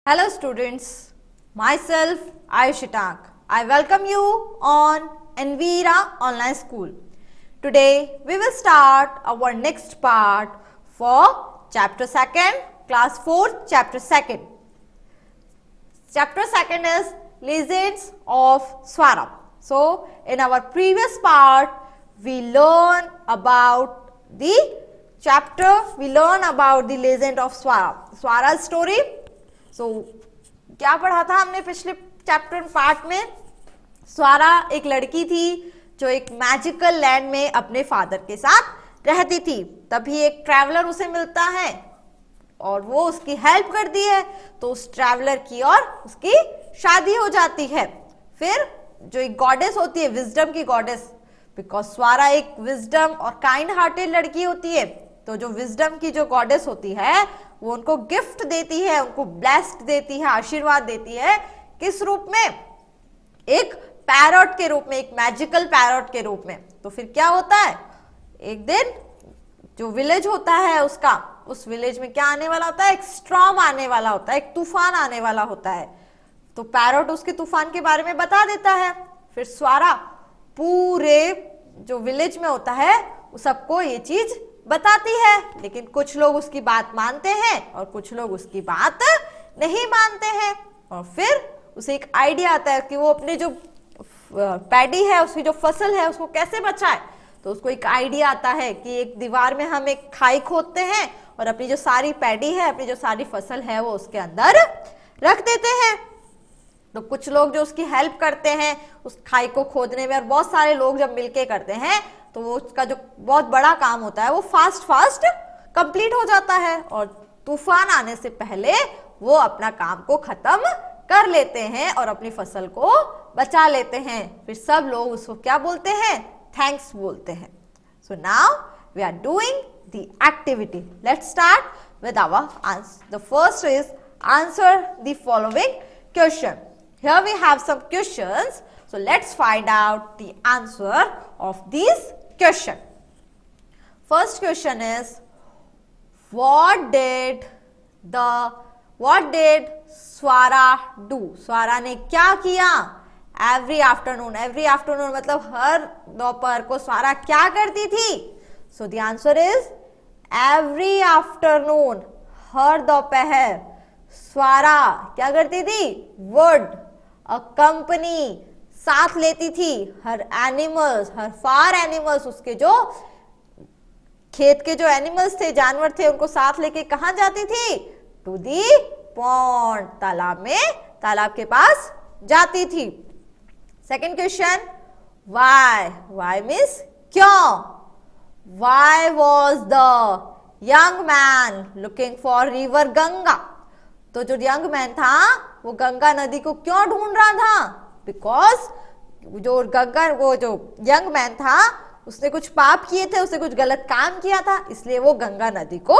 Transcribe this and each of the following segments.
Hello students, myself Ayushitank. I welcome you on Envira Online School. Today we will start our next part for chapter 2nd, class 4th, chapter 2nd. Chapter 2nd is Legends of Swara. So in our previous part we learn about the legend of Swara. Swara story. क्या पढ़ा था हमने पिछले chapter part में? स्वारा एक लड़की थी जो एक मैजिकल लैंड में अपने फादर के साथ रहती थी। तभी एक ट्रैवलर उसे मिलता है और वो उसकी हेल्प करती है, तो उस ट्रैवलर की और उसकी शादी हो जाती है। फिर जो एक गॉडेस होती है, विजडम की गॉडेस, बिकॉज स्वारा एक विजडम और काइंड हार्टेड लड़की होती है, तो जो विजडम की जो गॉडेस होती है वो उनको गिफ्ट देती है, उनको ब्लेस्ड देती है, आशीर्वाद देती है। किस रूप में? एक पैरट के रूप में, एक मैजिकल पैरट के रूप में। तो फिर क्या होता है, एक दिन जो विलेज होता है उसका, उस विलेज में क्या आने वाला होता है? एक स्टॉर्म आने वाला होता है, एक तूफान आने वाला होता है। तो पैरट उसके तूफान के बारे में बता देता है। फिर स्वारा पूरे जो विलेज में होता है सबको ये चीज बताती है, लेकिन कुछ लोग उसकी बात मानते हैं और कुछ लोग उसकी बात नहीं मानते हैं। और फिर उसे एक आइडिया आता है कि वो अपने जो पैडी है, उसकी जो फसल है, उसको कैसे बचाए। तो उसको एक आइडिया आता है कि एक दीवार में हम एक खाई खोदते हैं और अपनी जो सारी पैडी है, अपनी जो सारी फसल है, वो उसके अंदर रख देते हैं। तो कुछ लोग जो उसकी हेल्प करते हैं उस खाई को खोदने में, और बहुत सारे लोग जब मिलके करते हैं तो वो उसका जो बहुत बड़ा काम होता है वो फास्ट कंप्लीट हो जाता है और तूफान आने से पहले वो अपना काम को खत्म कर लेते हैं और अपनी फसल को बचा लेते हैं। फिर सब लोग उसको क्या बोलते हैं? थैंक्स बोलते हैं। So now we are doing the activity. Let's start with our answer. The first is answer the following question. Here we have some questions. So let's find out the answer of these question. First question is, what did Swara do? Swara ने क्या किया? Every afternoon मतलब हर दोपहर को स्वारा क्या करती थी? So the answer is every afternoon, हर दोपहर स्वारा क्या करती थी? Would accompany, साथ लेती थी हर एनिमल्स, हर फार एनिमल्स, उसके जो खेत के जो एनिमल्स थे, जानवर थे, उनको साथ लेके कहां जाती थी? टू दी पॉन्ड, तालाब में, तालाब के पास जाती थी। सेकेंड क्वेश्चन, वाई मीन्स क्यों? Why was the young man looking for river Ganga? तो जो यंग मैन था वो गंगा नदी को क्यों ढूंढ रहा था? बिकॉज जो यंग मैन था उसने कुछ पाप किए थे, उसने कुछ गलत काम किया था, इसलिए वो गंगा नदी को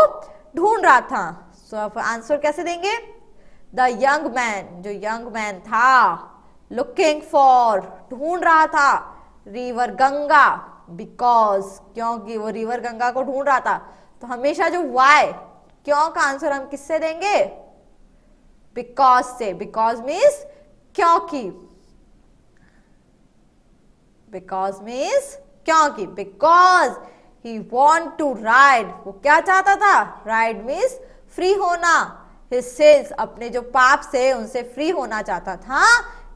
ढूंढ रहा था। सो आप आंसर कैसे देंगे? द यंग मैन, जो यंग मैन था, लुकिंग फॉर, ढूंढ रहा था, रिवर गंगा, बिकॉज, क्योंकि वो रिवर गंगा को ढूंढ रहा था। तो हमेशा जो वाई, क्यों का आंसर हम किससे देंगे? बिकॉज से। बिकॉज मीन्स क्योंकि, बिकॉज मीन्स क्योंकि, because he want to ride, वो क्या चाहता था? राइड मीन्स फ्री होना, हिज सिंस, अपने जो पाप से उनसे फ्री होना चाहता था।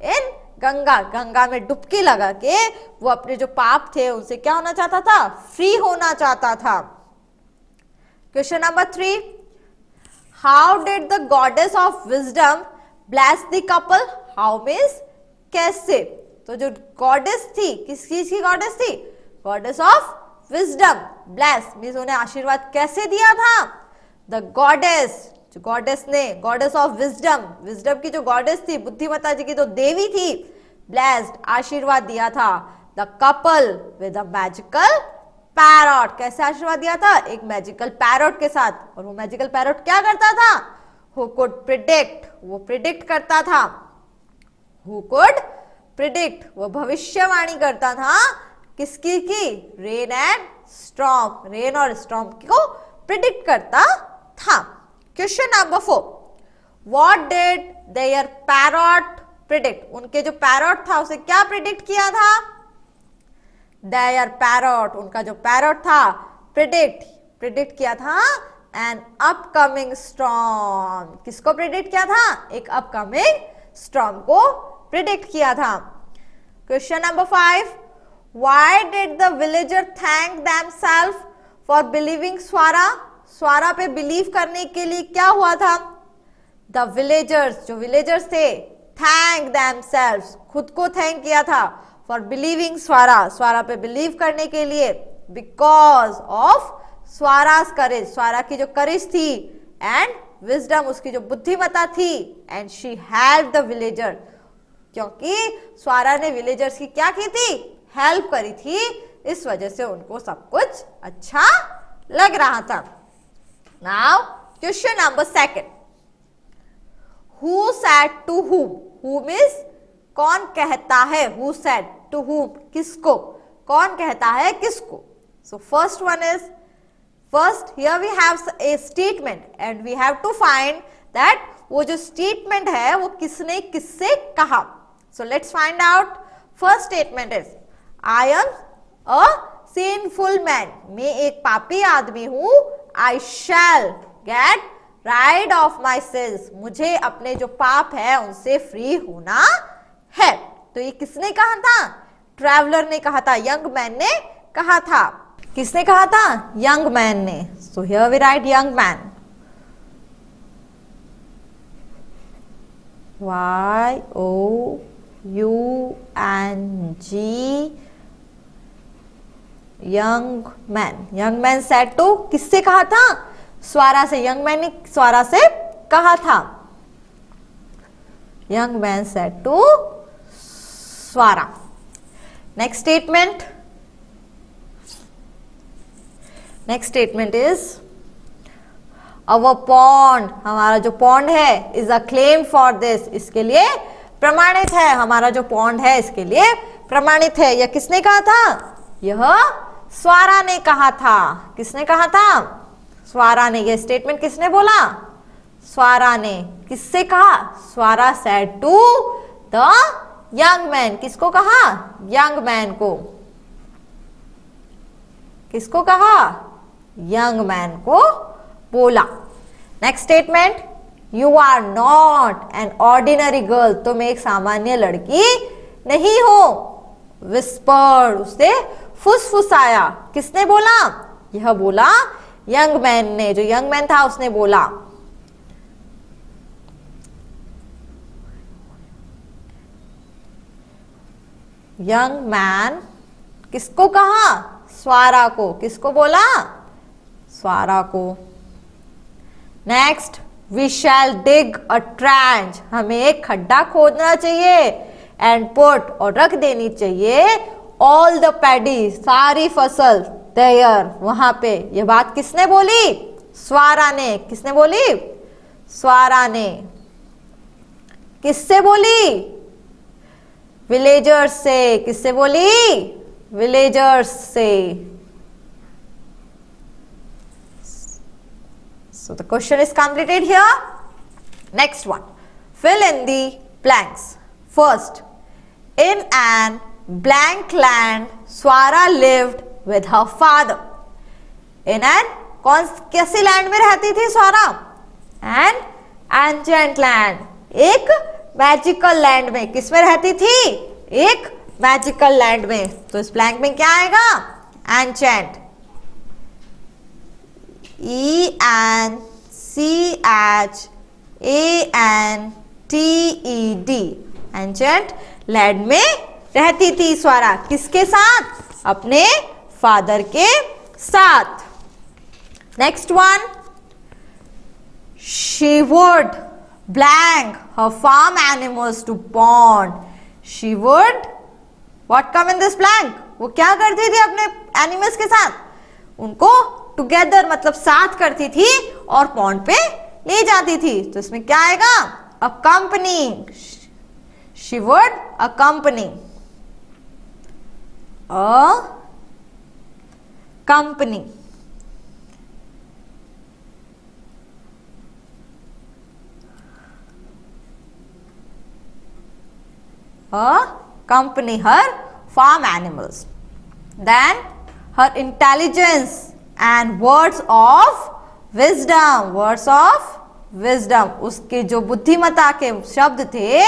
इन गंगा, गंगा में डुबकी लगा के वो अपने जो पाप थे उनसे क्या होना चाहता था? फ्री होना चाहता था। Question number 3, How did the goddess of wisdom bless the couple? How means कैसे? तो जो गॉडेस थी, किस चीज की गॉडेस थी? Goddess of wisdom. Bless means उन्हें आशीर्वाद कैसे दिया था? द गॉडेस, जो गॉडेस ने, गॉडेस ऑफ विजडम, विजडम की जो गॉडेस थी, बुद्धिमत्ता जी की तो देवी थी, ब्लेस्ड, आशीर्वाद दिया था the couple with a magical parrot. कैसे आशीर्वाद दिया था? एक मैजिकल पैरट के साथ। और वो मैजिकल पैरट क्या करता था? हु कुड प्रिडिक्ट, वो प्रिडिक्ट करता था। हु कुड प्रिडिक्ट, वो भविष्यवाणी करता था किसकी की? रेन एंड स्टॉर्म, रेन और स्टॉर्म को प्रिडिक्ट करता था। Question number 4, What did their parrot predict? उनके जो पैरट था उसे क्या प्रिडिक्ट किया था? Their parrot, उनका जो पैरट था, प्रिडिक्ट किया था an upcoming storm. किसको प्रिडिक्ट किया था? एक अपकमिंग स्टॉर्म को प्रिडिक्ट किया था. Question number 5. Why did the villager thank themselves for believing स्वारा? स्वारा पे बिलीव करने के लिए क्या हुआ था? The villagers, जो विलेजर्स थे, thank themselves, खुद को थैंक किया था for believing स्वारा, स्वारा पे बिलीव करने के लिए, because of स्वारा's courage, स्वारा की जो करेज थी, and wisdom, उसकी जो बुद्धिमता थी, and she helped the villager, क्योंकि स्वारा ने विलेजर्स की क्या की थी? हेल्प करी थी, इस वजह से उनको सब कुछ अच्छा लग रहा था. Now question number 2. Who said to whom? Whom is कौन कहता है? Who said to whom? किसको? कौन कहता है किसको? So first one is, first here we have a statement and we have to find that वो जो statement है वो किसने किससे कहा. So let's find out. First statement is, I am a sinful man. मैं एक पापी आदमी हूँ. I shall get rid of my sins. मुझे अपने जो पाप है उनसे फ्री होना है. तो ये किसने कहा था? ट्रैवलर ने कहा था, यंग मैन ने कहा था. किसने कहा था? यंग मैन ने. So here we write young man. Y-O-U-N-G, young man. Young man said to, किससे कहा था? स्वारा से. यंग मैन ने स्वारा से कहा था. Young man said to Swara. Next statement. Next statement is, our pond, हमारा जो पॉन्ड है, is a claim for this, इसके लिए प्रमाणित है. हमारा जो पॉन्ड है इसके लिए प्रमाणित है. यह किसने कहा था? यह स्वारा ने कहा था. किसने कहा था? स्वारा ने. यह स्टेटमेंट किसने बोला? स्वारा ने. किससे कहा? Swara said to the young man. किसको कहा? यंग मैन को. किसको कहा? यंग मैन को बोला. Next statement, you are not an ordinary girl. तुम एक सामान्य लड़की नहीं हो. विस्पर्ड, उससे फुसफुसाया. किसने बोला? यह बोला यंग मैन ने. जो यंग मैन था उसने बोला. यंग मैन किसको कहा? स्वारा को. किसको बोला? स्वारा को. Next, we shall dig a trench. हमें एक खड्डा खोदना चाहिए. एंड पुट, और रख देनी चाहिए, ऑल द पैडी, सारी फसल, देयर, वहां पे. यह बात किसने बोली? स्वारा ने. किसने बोली? स्वारा ने. किससे बोली? विलेजर्स से. किससे बोली? विलेजर्स से. So the question is completed here. Next one, fill in the blanks. First, in an blank land, Swara lived with her father. In an, कैसी लैंड में रहती थी स्वारा? An ancient land, एक मैजिकल लैंड में. किस में रहती थी? एक मैजिकल लैंड में. तो इस ब्लैंक में क्या आएगा? एंचेंट. ENCHANTED, एंचेंट लैंड में रहती थी स्वारा. किसके साथ? अपने फादर के साथ. Next one, she would blank her farm animals to pond. She would what come in this blank? वो क्या करती थी अपने एनिमल्स के साथ? उनको टुगेदर मतलब साथ करती थी और पॉन्ड पे ले जाती थी. तो इसमें क्या आएगा? accompany. She would accompany. A company. accompany her farm animals. Then her intelligence and words of wisdom, उसके जो बुद्धिमता के शब्द थे,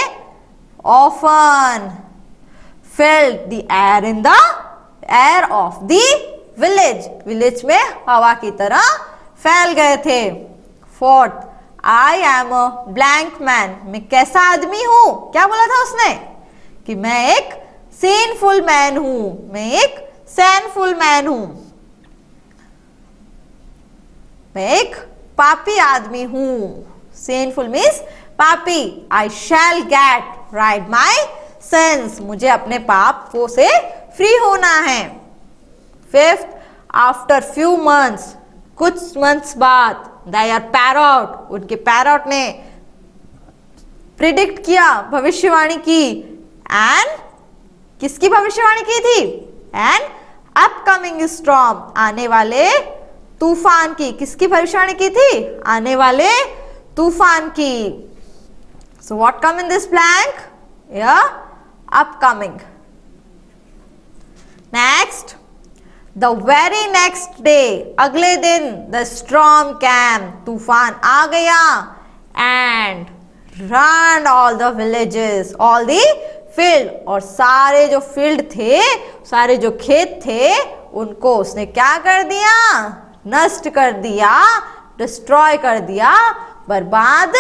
often filled the air of the village में हवा की तरह फैल गए थे. Fourth, I am a blank man. मैं कैसा आदमी हूं? क्या बोला था उसने? कि मैं एक sinful man हूं. मैं एक sinful man हूं. मैं एक पापी आदमी हूं. Sinful means पापी. I shall get right my sins. मुझे अपने पापों से फ्री होना है. Fifth, after few months, कुछ months बाद, their parrot, उनके पैरट ने प्रिडिक्ट किया, भविष्यवाणी की. एंड किसकी भविष्यवाणी की थी? एंड अपकमिंग स्टॉर्म, आने वाले तूफान की. किसकी भविष्यवाणी की थी? आने वाले तूफान की. So what come in this blank? या upcoming. Next, the very next day, अगले दिन, द स्टॉर्म कैम, तूफान आ गया. And run all the villages, all the field, और सारे जो फील्ड थे, सारे जो खेत थे, उनको उसने क्या कर दिया? नष्ट कर दिया, डिस्ट्रॉय कर दिया, बर्बाद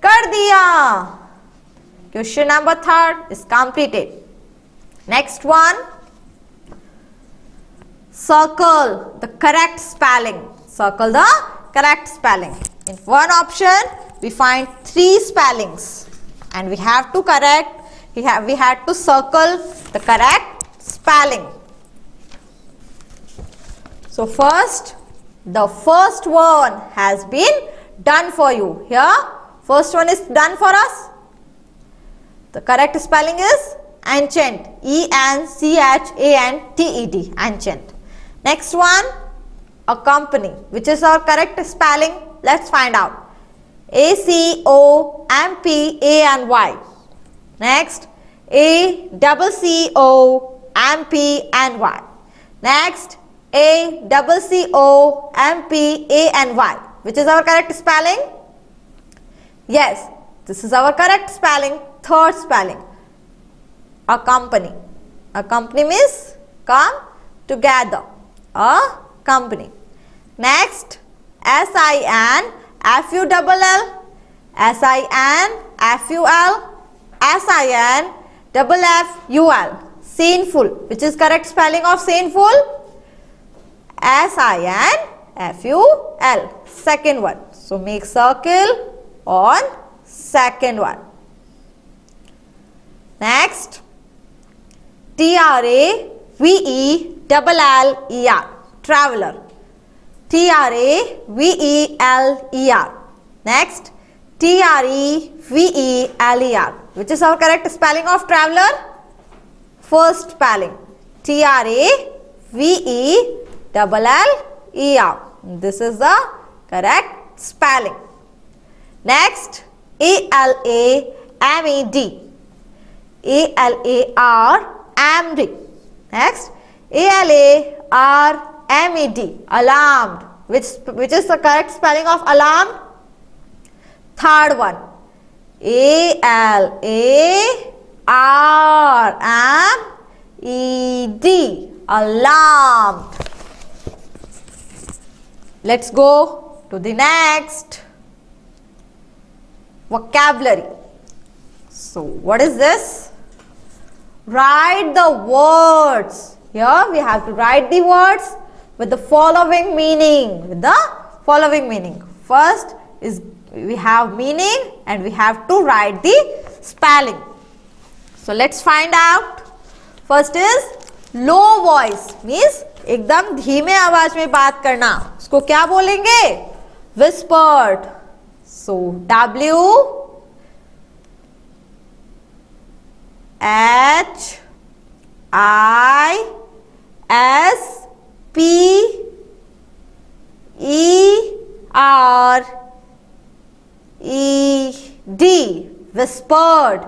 कर दिया. Question number 3 is completed. Next one, circle the correct spelling. Circle the correct spelling. In one option we find 3 spellings and we have to correct, we had to circle the correct spelling. So first, the first one has been done for you. Here first one is done for us. The correct spelling is ancient, E-N-C-H-A-N-T-E-D, ancient. Next one, accompany, which is our correct spelling. Let's find out. A-C-O-M-P-A-N-Y. Next, A-C-C-O-M-P-N-Y. Next, A-C-C-O-M-P-A-N-Y. Which is our correct spelling? Yes, this is our correct spelling. Third spelling, accompany. Accompany means come together. A company. Next, S-I-N-F-U-L-L, S-I-N-F-U-L, S-I-N-F-F-U-L. Sinful. Which is correct spelling of sinful? S-I-N-F-U-L. Second one. So make circle on second one. Next, T-R-A-V-E-L-L-E-R, traveler. T-R-A-V-E-L-E-R. Next, T-R-E-V-E-L-E-R. Which is our correct spelling of traveler? First spelling, T-R-A-V-E-L-L-E-R. This is the correct spelling. Next, A-L-A-M-E-D. A-L-A-R-M-D. Next, A-L-A-R-M-E-D, alarmed. Which is the correct spelling of alarmed? Third one, A-L-A-R-M-E-D, alarmed. Let's go to the next vocabulary. So what is this? Write the words. Here we have to write the words with the following meaning. First is we have meaning and we have to write the spelling. So let's find out. First is low voice, means एकदम धीमे आवाज में बात करना. उसको क्या बोलेंगे? Whispered. So W-H-I-S-P-E-R-E-D, whispered.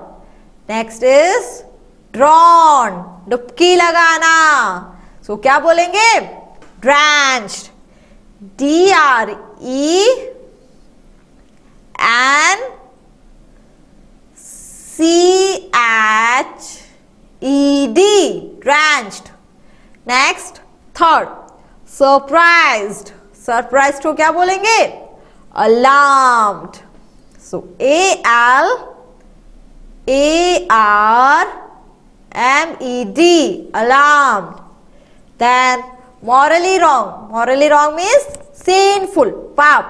Next is drawn, डुबकी लगाना. सो क्या बोलेंगे? Drenched. DRENCHED, drenched. Next third surprised. Surprised को क्या बोलेंगे? अलार्म्ड. सो ALARMED, alarmed. Then morally wrong. Morally wrong means sinful, पाप.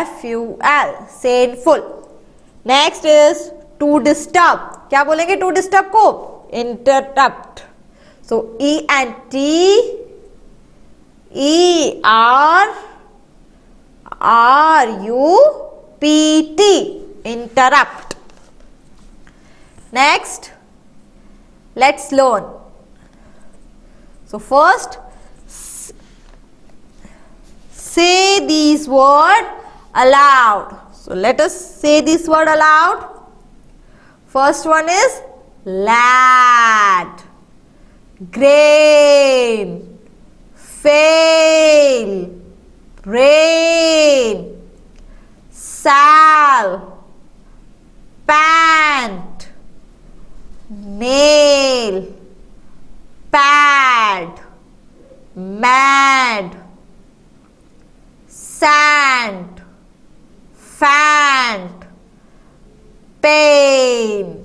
SINFUL, sinful. Next is to disturb. क्या बोलेंगे to disturb को? Interrupt. So ENTERRUPT, interrupt. Next, let's learn. So first, say these words aloud. So let us say this word aloud. First one is lad, grain, fail, rain, sal, pant, nail, pad, mad, sand, fant, pain.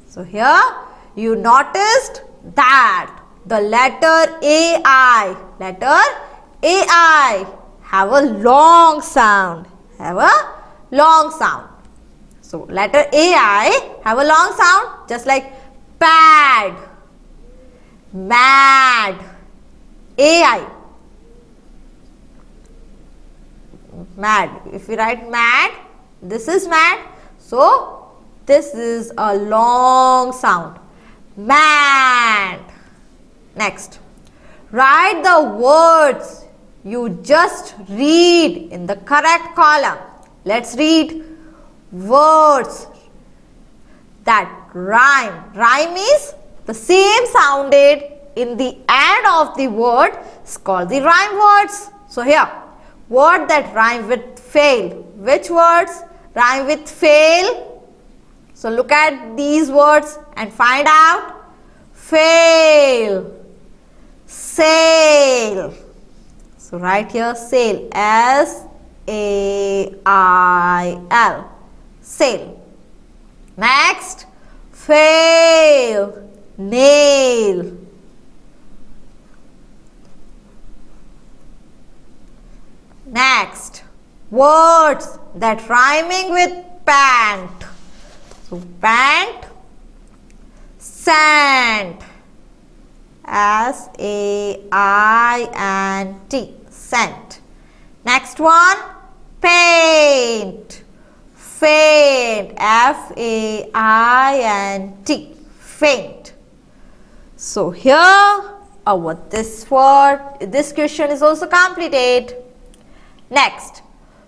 So here you noticed that the letter AI have a long sound. So letter AI have a long sound, just like pad, mad, AI. Mad. If we write mad, this is mad. So this is a long sound. Mad. Next, write the words you just read in the correct column. Let's read words that rhyme. Rhyme is the same sounded in the end of the word is called the rhyme words. So here, word that rhyme with fail. Which words rhyme with fail? So look at these words and find out. Fail, sail. So write here sail, SAIL, sail. Next, fail, nail. Next, words that rhyming with pant. So pant, sand, SAINT, scent. Next one, paint, faint, FAINT, faint. So here this question is also completed. Next,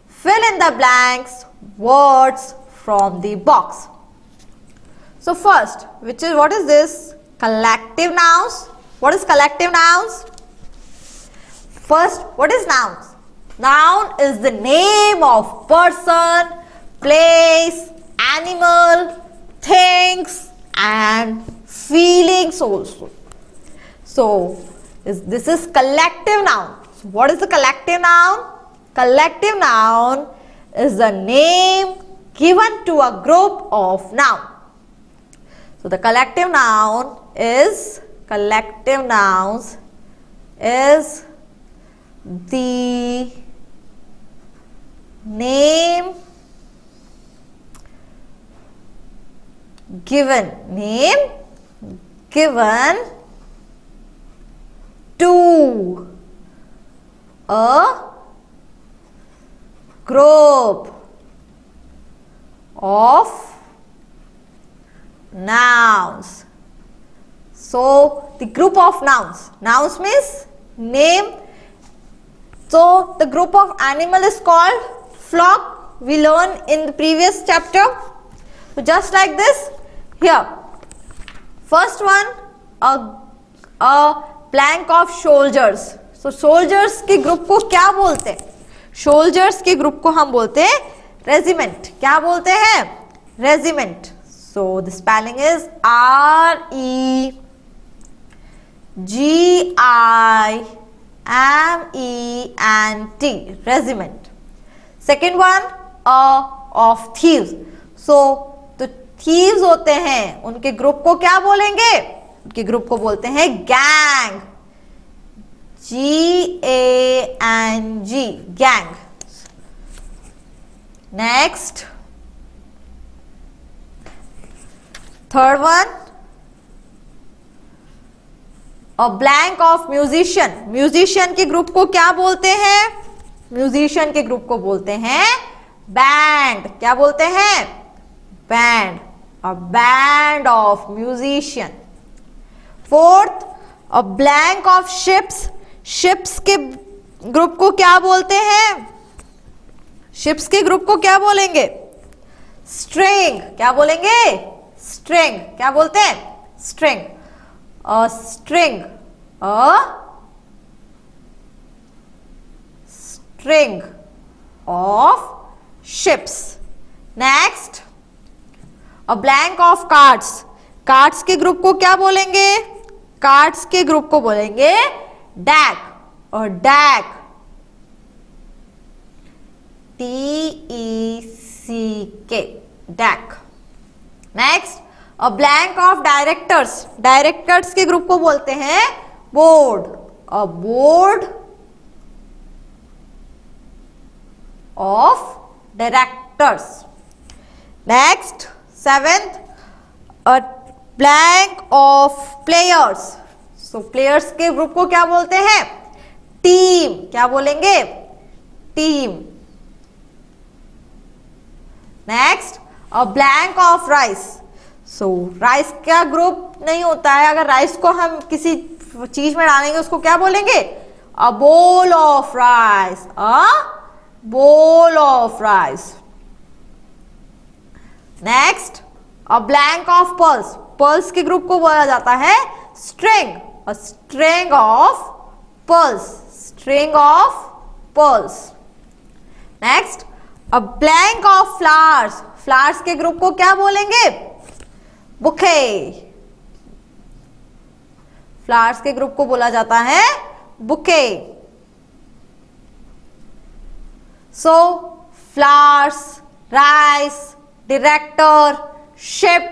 fill in the blanks words from the box. So first, what is this? Collective nouns. What is collective nouns? First, what is nouns? Noun is the name of person, place, animal, things and feelings also. So this is collective noun. So what is the collective noun? Collective noun is the name given to a group of nouns. So the collective nouns is the name given to a group of nouns. So the group of nouns. Nouns means name So the group of animal is called flock. We learned in the previous chapter. So just like this here, first one, a plank of soldiers. So soldiers के group को क्या बोलते हैं? soldiers के group को हम बोलते हैं regiment. क्या बोलते हैं? regiment. So the spelling is REGIMENT, regiment. Second one, of thieves. So तो thieves होते हैं, उनके ग्रुप को क्या बोलेंगे? उनके ग्रुप को बोलते हैं gang. GANG, gang. Next, third one, a blank of musician. musician के ग्रुप को क्या बोलते हैं? म्यूजिशियन के ग्रुप को बोलते हैं बैंड. क्या बोलते हैं? Band. A band of musician. Fourth, a blank of ships. Ships के ग्रुप को क्या बोलते हैं? शिप्स के ग्रुप को क्या बोलेंगे? स्ट्रिंग. क्या बोलेंगे? स्ट्रिंग. क्या बोलते हैं? String. A string. string of ships. Next, a blank of cards. Cards के ग्रुप को क्या बोलेंगे? कार्ड्स के ग्रुप को बोलेंगे डैक. और deck, TECK, deck. Next, a blank of directors. Directors के ग्रुप को बोलते हैं board. A board of directors. Next, seventh, a blank of players. So players के ग्रुप को क्या बोलते हैं? टीम. क्या बोलेंगे? Team. Next, a blank of rice. So rice का ग्रुप नहीं होता है. अगर राइस को हम किसी चीज में डालेंगे उसको क्या बोलेंगे? A bowl of rice. bowl of rice. Next, a blank of pearls. pearls के ग्रुप को बोला जाता है string. a string of pearls. string of pearls. Next, a blank of flowers. flowers के ग्रुप को क्या बोलेंगे? bouquet. flowers के ग्रुप को बोला जाता है bouquet. So, flowers, rice, director, ship,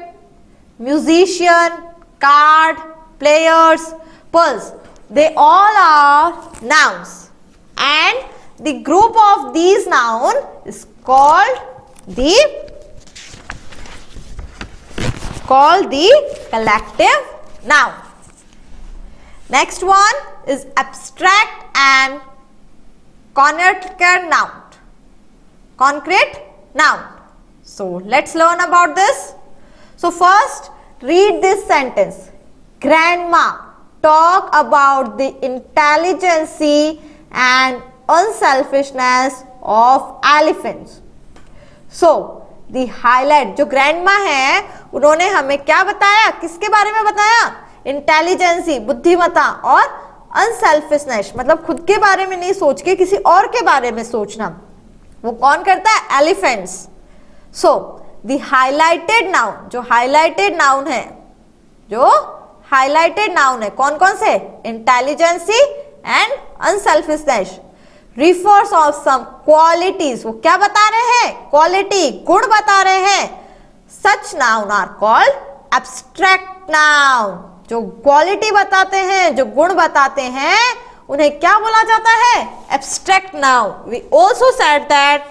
musician, card, players, pearls, they all are nouns, and the group of these nouns is called the collective noun. Next one is abstract and concrete noun. Concrete noun. So let's learn about this. So first, read this sentence. Grandma talk about the intelligence and unselfishness of elephants. So the highlight, जो grandma है उन्होंने हमें क्या बताया? किसके बारे में बताया? इंटेलिजेंसी, बुद्धिमत्ता, और अनसेल्फिशनेस मतलब खुद के बारे में नहीं सोच के किसी और के बारे में सोचना. वो कौन करता है? Elephants. So the highlighted noun, जो हाईलाइटेड नाउन है, जो हाईलाइटेड नाउन है कौन कौन से? Intelligence and unselfishness. Refers of some qualities. वो क्या बता रहे हैं? क्वालिटी, गुण बता रहे हैं. Such noun are called abstract noun. जो क्वालिटी बताते हैं, जो गुण बताते हैं, उन्हें क्या बोला जाता है? Abstract noun. We also said that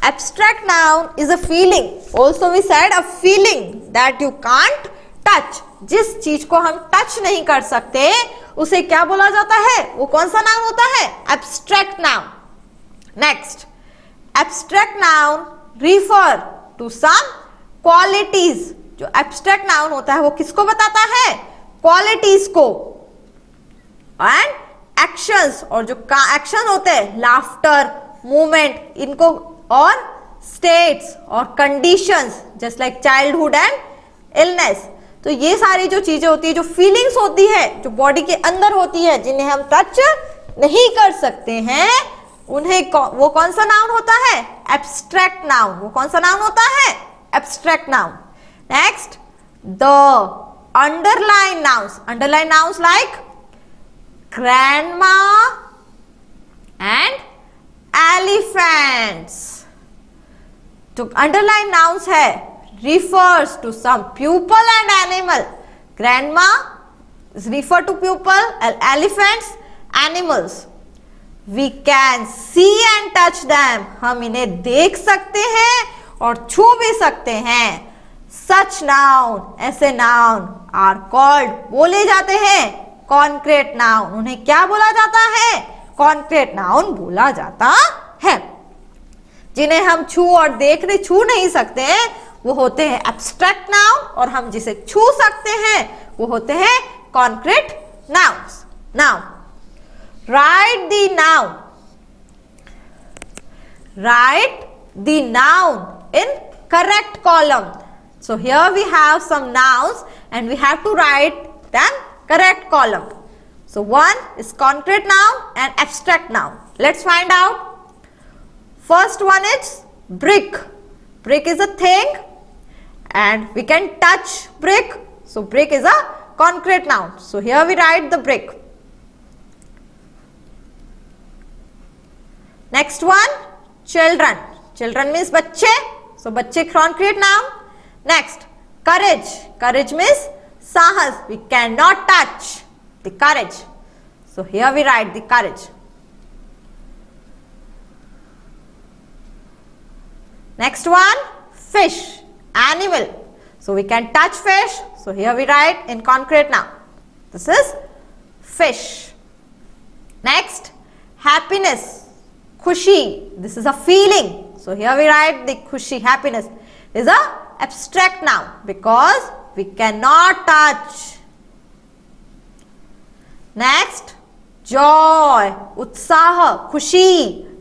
abstract noun is a feeling. Also we said a feeling that you can't touch. जिस चीज को हम टच नहीं कर सकते उसे क्या बोला जाता है? वो कौन सा नाउन होता है? Abstract noun. Next, abstract noun refer to some qualities. जो एब्स्ट्रैक्ट नाउन होता है वो किसको बताता है? क्वालिटीज को. एंड एक्शंस, और जो एक्शन होते हैं, लाफ्टर, मूवमेंट, इनको, और स्टेट्स और conditions just like childhood and illness. तो ये सारी जो चीजें होती है, जो फीलिंग्स होती है, जो बॉडी के अंदर होती है, जिन्हें हम टच नहीं कर सकते हैं, उन्हें वो कौन सा नाउन होता है? Abstract noun. वो कौन सा नाउन होता है? Abstract noun. Next, the underline nouns. Underline nouns like grandma and elephants. जो अंडरलाइन नाउन्स है, refers to some pupil and animal. Grandma is refer to pupil, and elephants animals. We can see and touch them. हम इन्हें देख सकते हैं और छू भी सकते हैं। Such noun, ऐसे noun are called, बोले जाते हैं concrete noun। उन्हें क्या बोला जाता है? concrete noun बोला जाता है। जिन्हें हम छू और छू नहीं सकते हैं, वो होते हैं एब्स्ट्रैक्ट नाउन, और हम जिसे छू सकते हैं वो होते हैं concrete nouns. Now write the noun, write the noun in correct column. So here we have some nouns and we have to write them correct column. So one is concrete noun and abstract noun. Let's find out. First one is brick. Brick is a thing and we can touch brick. So brick is a concrete noun. So here we write the brick. Next one, children. Children means बच्चे. So बच्चे concrete noun. Next, courage. Courage means साहस. We cannot touch the courage. So here we write the courage. Next one, fish, animal. So we can touch fish. So here we write in concrete noun. This is fish. Next, happiness, khushi. This is a feeling. So here we write the khushi, happiness. Is a abstract noun because we cannot touch. Next, joy, utsaha, khushi.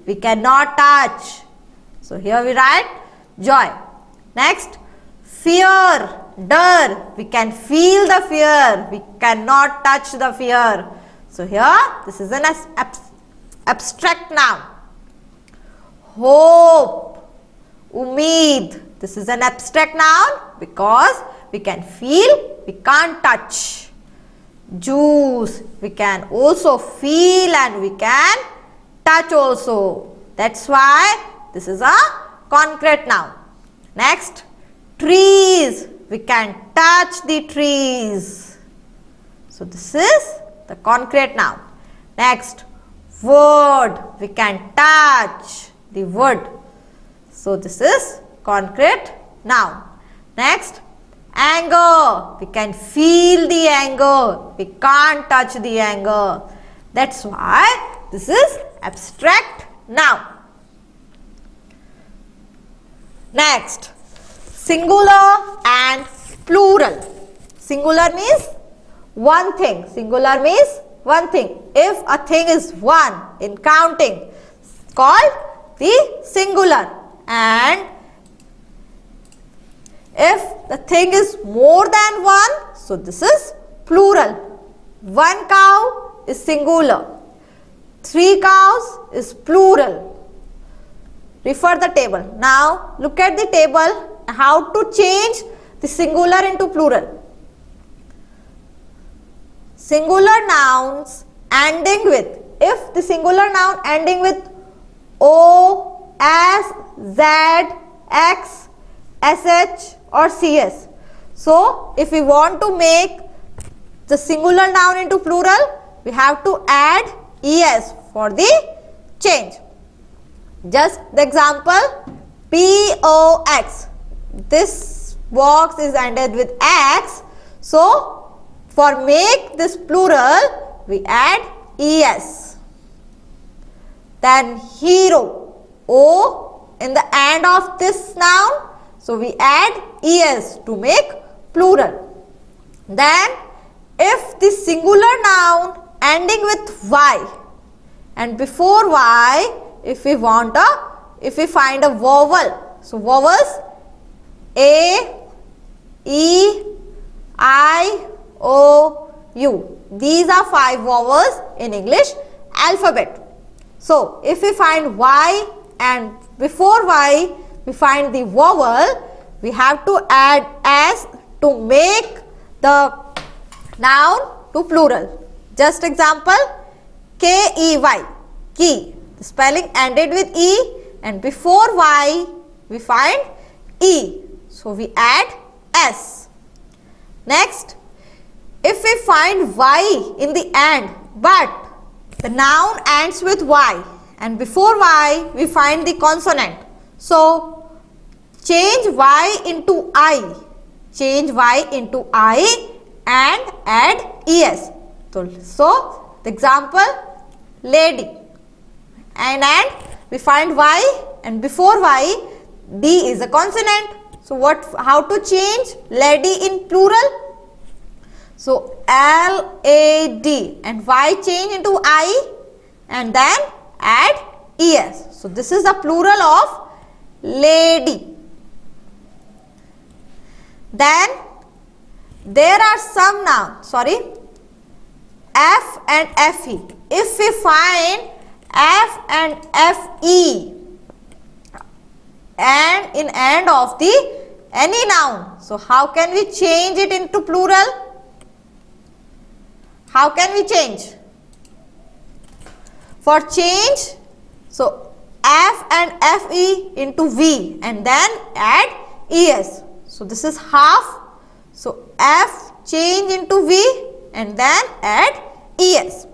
We cannot touch. So here we write joy. Next, fear, dar. We can feel the fear. We cannot touch the fear. So here this is an abstract noun. Hope, umeed. This is an abstract noun because we can feel, we can't touch. Juice, we can also feel and we can touch also. That's why this is a concrete noun. Next, trees. We can touch the trees. So this is the concrete noun. Next, wood. We can touch the wood. So this is concrete noun. Next, anger. We can feel the anger. We can't touch the anger. That's why this is abstract noun. Next, singular and plural. Singular means one thing. Singular means one thing. If a thing is one in counting, it's called the singular. And if the thing is more than one, so this is plural. One cow is singular. 3 cows is plural. Refer the table. Now look at the table, how to change the singular into plural. Singular nouns ending with, if the singular noun ending with O, S, Z, X, SH or CS. So if we want to make the singular noun into plural, we have to add ES for the change. Just the example, POX. This box is ended with X. So for make this plural, we add ES. Then hero, O in the end of this noun. So we add ES to make plural. Then if the singular noun ending with Y, and before Y, if we find a vowel, so vowels A, E, I, O, U. These are 5 vowels in English alphabet. So if we find Y and before Y we find the vowel, we have to add S to make the noun to plural. Just example, K-E-Y, key. The spelling ended with E and before Y we find E. So we add S. Next, if we find Y in the end but the noun ends with Y and before Y we find the consonant. So change Y into I. Change Y into I and add ES. So the example, lady. And we find Y and before Y D is a consonant. So how to change lady in plural? So L-A-D and Y change into I and then add ES. So this is the plural of lady. Then there are some nouns, F and FE. If we find F and FE and in end of the any noun, so how can we change it into plural? How can we change? For change, so F and FE into V and then add ES. So this is half. So F change into V and then add ES.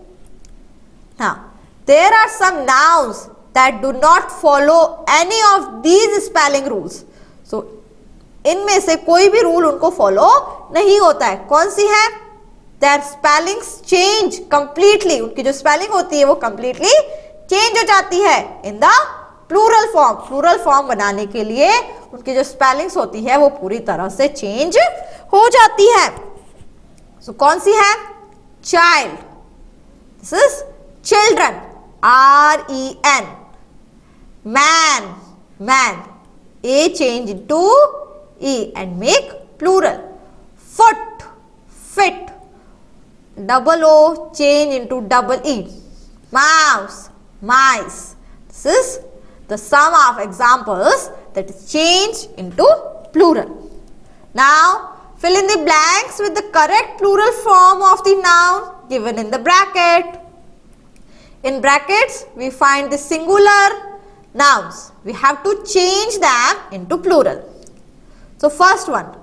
Now, there are some nouns that do not follow any of these spelling rules. So इनमें से कोई भी rule उनको follow नहीं होता है. कौन सी है? Their spellings change completely. उनकी जो स्पेलिंग होती है वो completely change हो जाती है in the plural form. Plural form बनाने के लिए उनकी जो स्पेलिंग्स होती है वो पूरी तरह से चेंज हो जाती है. So कौन सी है? Child. This is children. R-E-N. Man. Man. A change into E and make plural. Foot. Fit. Double O change into double E. Mouse. Mice. This is the sum of examples that is changed into plural. Now fill in the blanks with the correct plural form of the noun given in the bracket. In brackets we find the singular nouns. We have to change them into plural. So first one,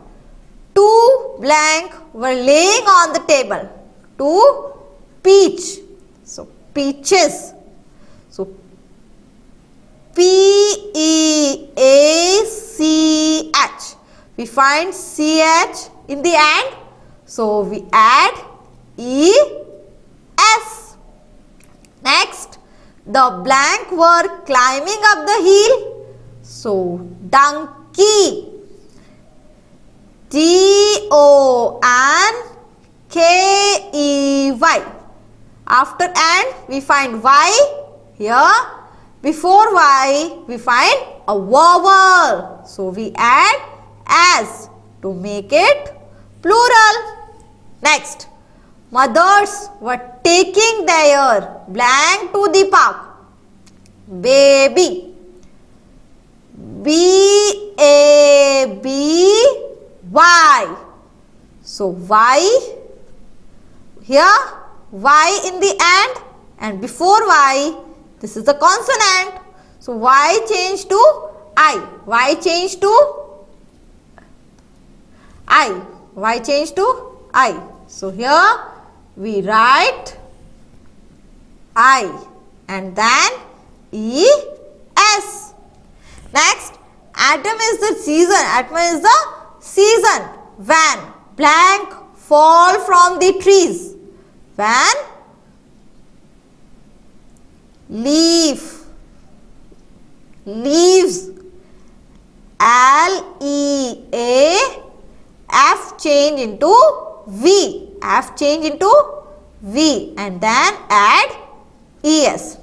2 blank were laying on the table. 2 peach. So peaches. So P-E-A-C-H. We find CH in the end. So we add E-S. Next, the blank were climbing up the hill. So donkey. D-O-N-K-E-Y. After and we find Y here. Before Y we find a vowel. So we add as to make it plural. Next, mothers were taking their blank to the park. Baby. B-A-B-Y. So Y here, Y in the end and before Y this is the consonant. So Y changed to I. Y changed to I. Y changed to I. So here we write I and then E-S. Next, autumn is the season. Autumn is the season when blank fall from the trees. When leaves L-E-A F change into V. F change into V and then add ES.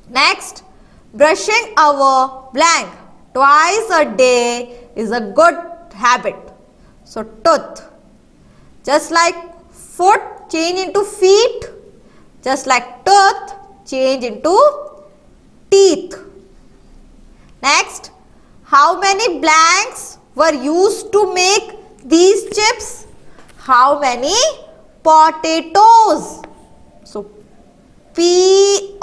Next, brushing our blank twice a day is a good habit. So, tooth. Just like foot change into feet, just like tooth change into teeth. Next, how many blanks were used to make these chips? How many potatoes? So, P-O-T-A-T-O.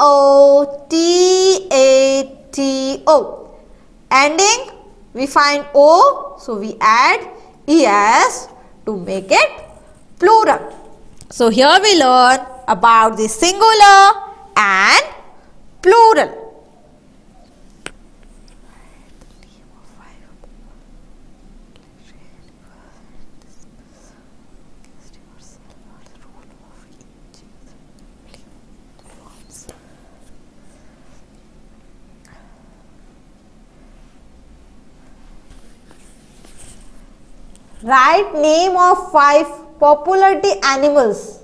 Ending, we find O, so we add ES to make it plural. So, here we learn about the singular and plural. Write name of 5 popularity animals.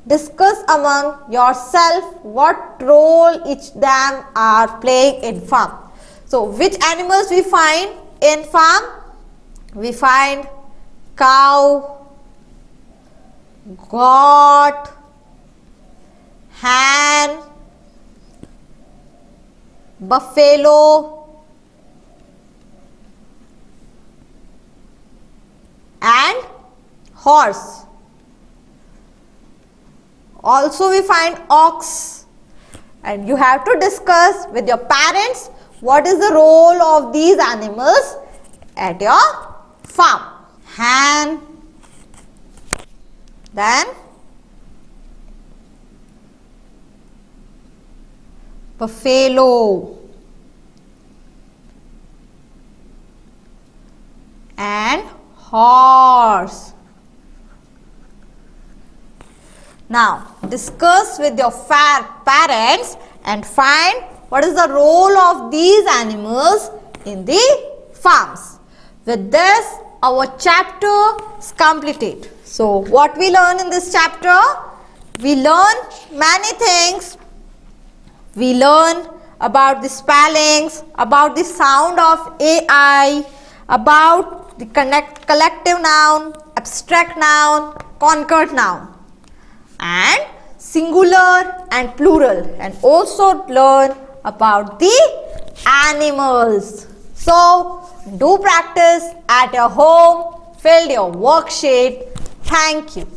Discuss among yourself what role each them are playing in farm. So, which animals we find in farm? We find cow, goat, hen, buffalo, and horse. Also we find ox, and you have to discuss with your parents what is the role of these animals at your farm. Hen, then buffalo, and horse. Now, discuss with your parents and find what is the role of these animals in the farms. With this, our chapter is completed. So, what we learn in this chapter? We learn many things. We learn about the spellings, about the sound of AI, about the collective noun, abstract noun, concord noun, and singular and plural, and also learn about the animals. So, do practice at your home, fill your worksheet. Thank you.